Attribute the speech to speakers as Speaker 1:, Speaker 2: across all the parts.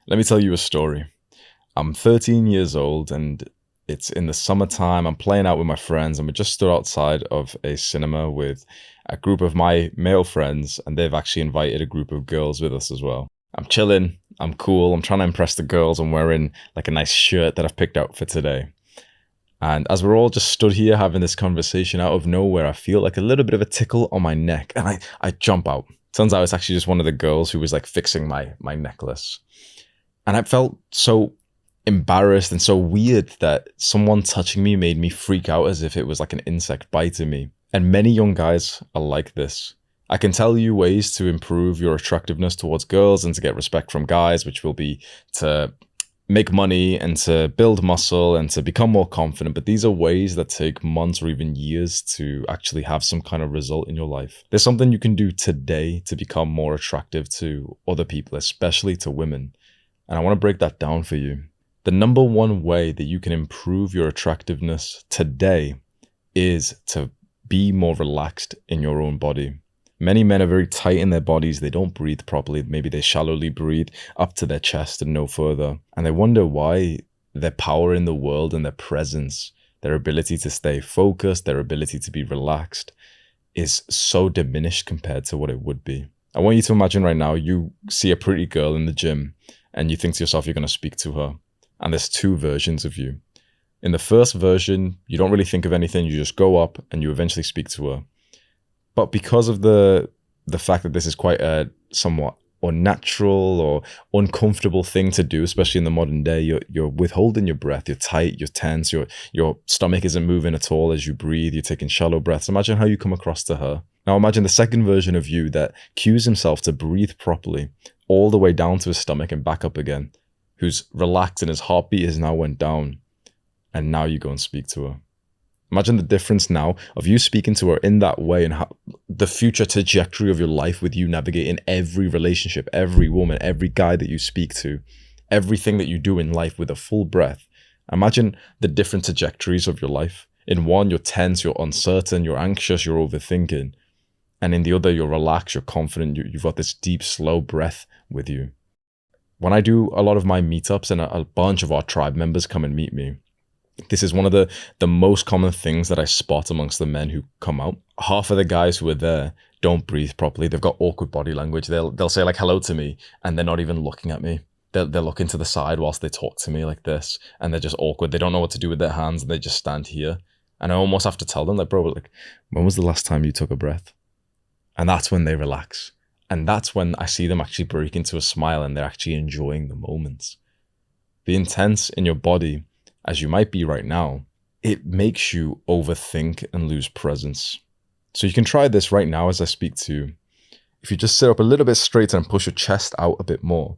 Speaker 1: Let me tell you a story. I'm 13 years old and it's in the summertime. I'm playing out with my friends and we just stood outside of a cinema with a group of my male friends, and they've actually invited a group of girls with us as well. I'm chilling, I'm cool, I'm trying to impress the girls. I'm wearing like a nice shirt that I've picked out for today. And as we're all just stood here having this conversation, out of nowhere, I feel like a little bit of a tickle on my neck and I jump out. Turns out it's actually just one of the girls who was like fixing my necklace. And I felt so embarrassed and so weird that someone touching me made me freak out as if it was like an insect biting me. And many young guys are like this. I can tell you ways to improve your attractiveness towards girls and to get respect from guys, which will be to make money and to build muscle and to become more confident. But these are ways that take months or even years to actually have some kind of result in your life. There's something you can do today to become more attractive to other people, especially to women. And I want to break that down for you. The number one way that you can improve your attractiveness today is to be more relaxed in your own body. Many men are very tight in their bodies. They don't breathe properly. Maybe they shallowly breathe up to their chest and no further. And they wonder why their power in the world and their presence, their ability to stay focused, their ability to be relaxed is so diminished compared to what it would be. I want you to imagine right now you see a pretty girl in the gym and you think to yourself you're going to speak to her. And there's two versions of you. In the first version, you don't really think of anything. You just go up and you eventually speak to her. But because of the fact that this is quite a somewhat unnatural or uncomfortable thing to do, especially in the modern day, you're withholding your breath. You're tight, you're tense, your stomach isn't moving at all as you breathe. You're taking shallow breaths. Imagine how you come across to her. Now imagine the second version of you that cues himself to breathe properly all the way down to his stomach and back up again, who's relaxed and his heartbeat has now went down, and now you go and speak to her. Imagine the difference now of you speaking to her in that way and how the future trajectory of your life with you navigating every relationship, every woman, every guy that you speak to, everything that you do in life with a full breath. Imagine the different trajectories of your life. In one, you're tense, you're uncertain, you're anxious, you're overthinking. And in the other, you're relaxed, you're confident, you've got this deep, slow breath with you. When I do a lot of my meetups and a bunch of our tribe members come and meet me, this is one of the most common things that I spot amongst the men who come out. Half of the guys who are there don't breathe properly. They've got awkward body language. They'll say like hello to me and they're not even looking at me. They're looking to the side whilst they talk to me like this, and they're just awkward. They don't know what to do with their hands and they just stand here. And I almost have to tell them like, bro, like, when was the last time you took a breath? And that's when they relax. And that's when I see them actually break into a smile and they're actually enjoying the moments. The intense in your body, as you might be right now, it makes you overthink and lose presence. So you can try this right now as I speak to you. If you just sit up a little bit straighter and push your chest out a bit more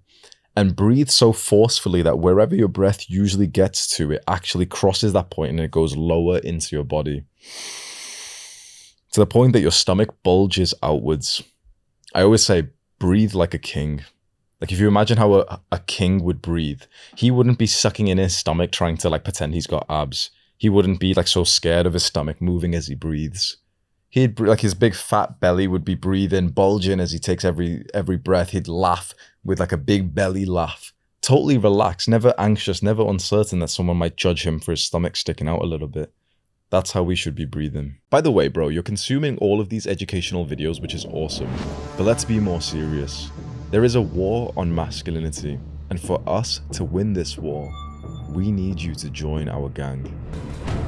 Speaker 1: and breathe so forcefully that wherever your breath usually gets to, it actually crosses that point and it goes lower into your body, to the point that your stomach bulges outwards. I always say, breathe like a king. Like if you imagine how a king would breathe, he wouldn't be sucking in his stomach trying to like pretend he's got abs. He wouldn't be like so scared of his stomach moving as he breathes. He'd like his big fat belly would be breathing, bulging as he takes every breath. He'd laugh with like a big belly laugh. Totally relaxed, never anxious, never uncertain that someone might judge him for his stomach sticking out a little bit. That's how we should be breathing. By the way, bro, you're consuming all of these educational videos, which is awesome. But let's be more serious. There is a war on masculinity. And for us to win this war, we need you to join our gang.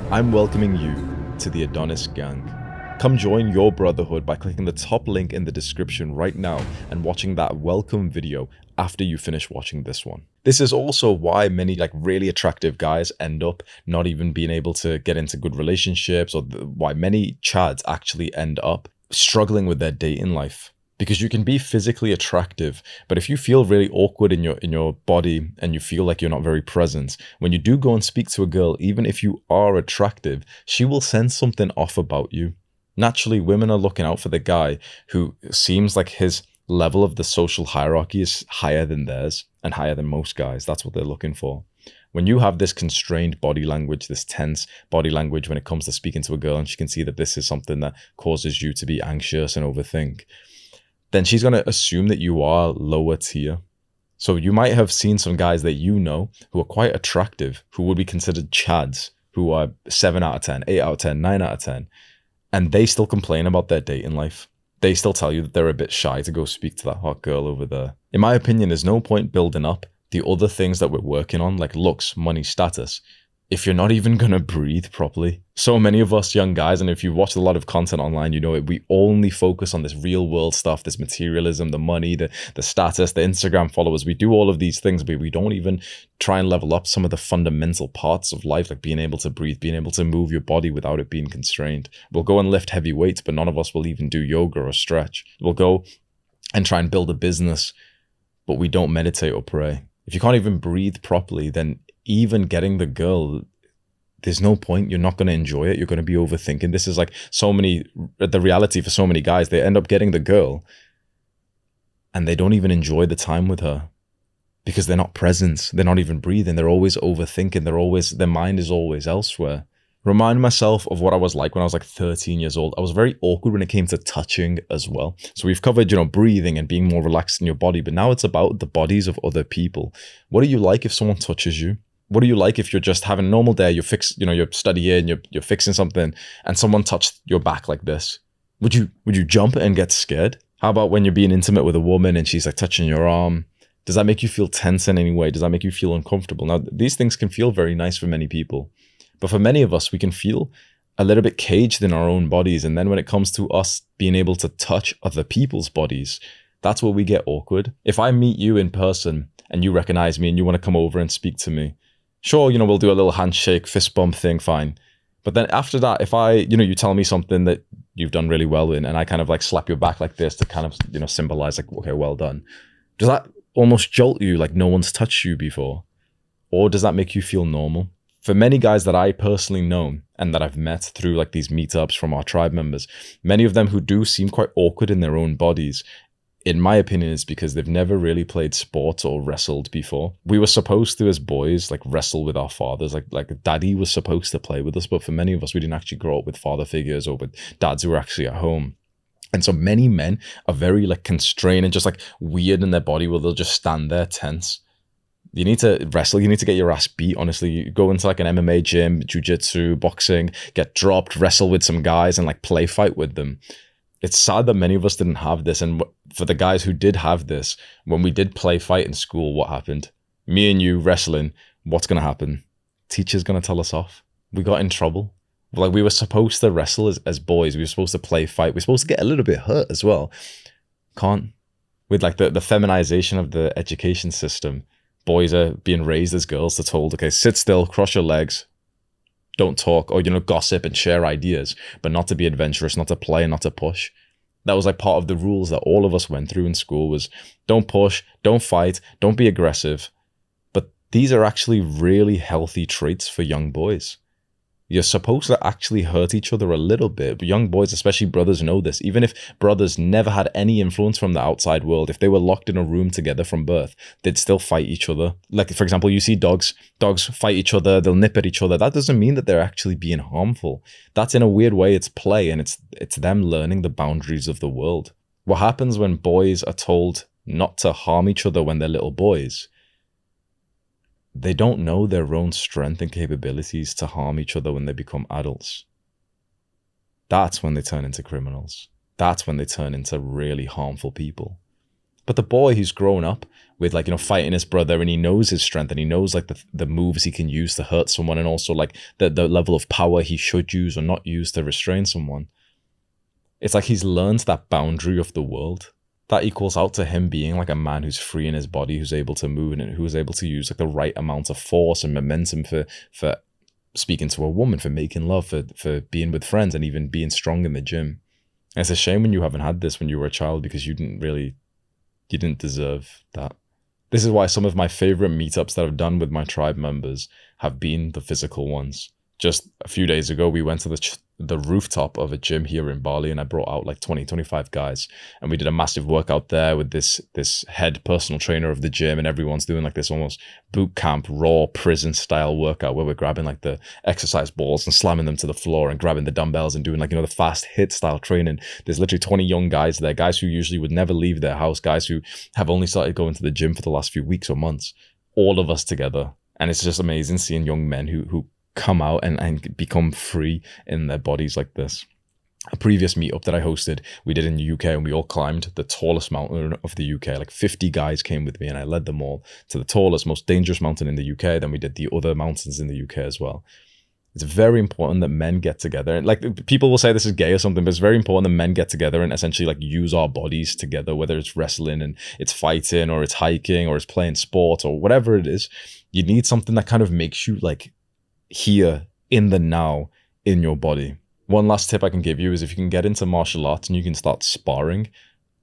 Speaker 1: I'm welcoming you to the Adonis gang. Come join your brotherhood by clicking the top link in the description right now and watching that welcome video after you finish watching this one. This is also why many like really attractive guys end up not even being able to get into good relationships, or why many chads actually end up struggling with their dating life. Because you can be physically attractive, but if you feel really awkward in your body and you feel like you're not very present, when you do go and speak to a girl, even if you are attractive, she will sense something off about you. Naturally, women are looking out for the guy who seems like his level of the social hierarchy is higher than theirs and higher than most guys. That's what they're looking for. When you have this constrained body language, this tense body language when it comes to speaking to a girl, and she can see that this is something that causes you to be anxious and overthink, then she's going to assume that you are lower tier. So you might have seen some guys that you know who are quite attractive, who would be considered chads, who are 7 out of 10, 8 out of 10, 9 out of 10, and they still complain about their dating life. They still tell you that they're a bit shy to go speak to that hot girl over there. In my opinion, there's no point building up the other things that we're working on, like looks, money, status, if you're not even going to breathe properly. So many of us young guys, and if you've watched a lot of content online, you know it, we only focus on this real world stuff, this materialism, the money, the status, the Instagram followers. We do all of these things, but we don't even try and level up some of the fundamental parts of life, like being able to breathe, being able to move your body without it being constrained. We'll go and lift heavy weights, but none of us will even do yoga or stretch. We'll go and try and build a business, but we don't meditate or pray. If you can't even breathe properly, then even getting the girl, there's no point. You're not going to enjoy it. You're going to be overthinking. This is like the reality for so many guys. They end up getting the girl and they don't even enjoy the time with her because they're not present. They're not even breathing. They're always overthinking. Their mind is always elsewhere. Remind myself of what I was like when I was like 13 years old. I was very awkward when it came to touching as well. So we've covered, breathing and being more relaxed in your body, but now it's about the bodies of other people. What are you like if someone touches you? What are you like if you're just having a normal day, you're studying, you're fixing something, and someone touched your back like this? Would you jump and get scared? How about when you're being intimate with a woman and she's like touching your arm? Does that make you feel tense in any way? Does that make you feel uncomfortable? Now, these things can feel very nice for many people, but for many of us, we can feel a little bit caged in our own bodies. And then when it comes to us being able to touch other people's bodies, that's where we get awkward. If I meet you in person and you recognize me and you want to come over and speak to me, sure, we'll do a little handshake, fist bump thing, fine. But then after that, if you tell me something that you've done really well in, and I kind of like slap your back like this to kind of, symbolize like, okay, well done. Does that almost jolt you like no one's touched you before? Or does that make you feel normal? For many guys that I personally know and that I've met through like these meetups from our tribe members, many of them who do seem quite awkward in their own bodies, in my opinion, is because they've never really played sports or wrestled before. We were supposed to, as boys, like wrestle with our fathers, like daddy was supposed to play with us, but for many of us, we didn't actually grow up with father figures or with dads who were actually at home. And so many men are very like constrained and just like weird in their body where they'll just stand there tense. You need to wrestle. You need to get your ass beat, honestly. You go into like an MMA gym, jiu-jitsu, boxing, get dropped, wrestle with some guys and like play fight with them. It's sad that many of us didn't have this. And for the guys who did have this, when we did play fight in school, what happened? Me and you wrestling, what's going to happen? Teacher's going to tell us off. We got in trouble. Like we were supposed to wrestle as boys. We were supposed to play fight. We were supposed to get a little bit hurt as well. Can't. With like the feminization of the education system, boys are being raised as girls. They're told, okay, sit still, cross your legs, don't talk, or, gossip and share ideas, but not to be adventurous, not to play, not to push. That was like part of the rules that all of us went through in school was don't push, don't fight, don't be aggressive. But these are actually really healthy traits for young boys. You're supposed to actually hurt each other a little bit. But young boys, especially brothers, know this. Even if brothers never had any influence from the outside world, if they were locked in a room together from birth, they'd still fight each other. Like, for example, you see dogs fight each other, they'll nip at each other. That doesn't mean that they're actually being harmful. That's in a weird way, it's play, and it's them learning the boundaries of the world. What happens when boys are told not to harm each other when they're little boys? They don't know their own strength and capabilities to harm each other when they become adults. That's when they turn into criminals. That's when they turn into really harmful people. But the boy who's grown up with fighting his brother and he knows his strength and he knows like the moves he can use to hurt someone and also like the level of power he should use or not use to restrain someone. It's like he's learned that boundary of the world. That equals out to him being like a man who's free in his body, who's able to move and who's able to use like the right amount of force and momentum for speaking to a woman, for making love, for being with friends and even being strong in the gym. And it's a shame when you haven't had this when you were a child because you didn't deserve that. This is why some of my favorite meetups that I've done with my tribe members have been the physical ones. Just a few days ago, we went to the rooftop of a gym here in Bali, and I brought out like 20, 25 guys, and we did a massive workout there with this head personal trainer of the gym, and everyone's doing like this almost boot camp, raw prison style workout where we're grabbing like the exercise balls and slamming them to the floor and grabbing the dumbbells and doing like, the fast hit style training. There's literally 20 young guys there, guys who usually would never leave their house, guys who have only started going to the gym for the last few weeks or months, all of us together. And it's just amazing seeing young men who come out and become free in their bodies like this. A previous meetup that I hosted, we did in the UK, and we all climbed the tallest mountain of the UK. Like 50 guys came with me, and I led them all to the tallest, most dangerous mountain in the UK. Then we did the other mountains in the UK as well. It's very important that men get together. And like, people will say this is gay or something, but it's very important that men get together and essentially like use our bodies together, whether it's wrestling and it's fighting or it's hiking or it's playing sport or whatever it is. You need something that kind of makes you like here in the now in your body. One last tip I can give you is if you can get into martial arts and you can start sparring,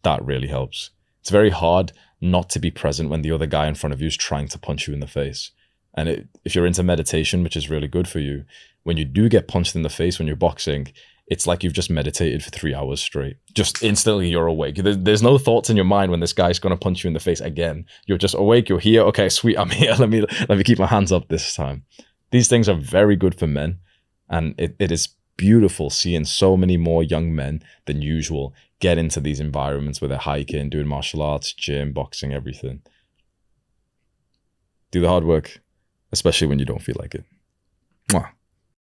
Speaker 1: that really helps. It's very hard not to be present when the other guy in front of you is trying to punch you in the face. And if you're into meditation, which is really good for you, when you do get punched in the face when you're boxing, it's like you've just meditated for 3 hours straight. Just instantly you're awake. There's no thoughts in your mind when this guy's going to punch you in the face again. You're just awake, you're here. Okay, sweet, I'm here. Let me keep my hands up this time. These things are very good for men, and it is beautiful seeing so many more young men than usual get into these environments where they're hiking, doing martial arts, gym, boxing, everything. Do the hard work, especially when you don't feel like it.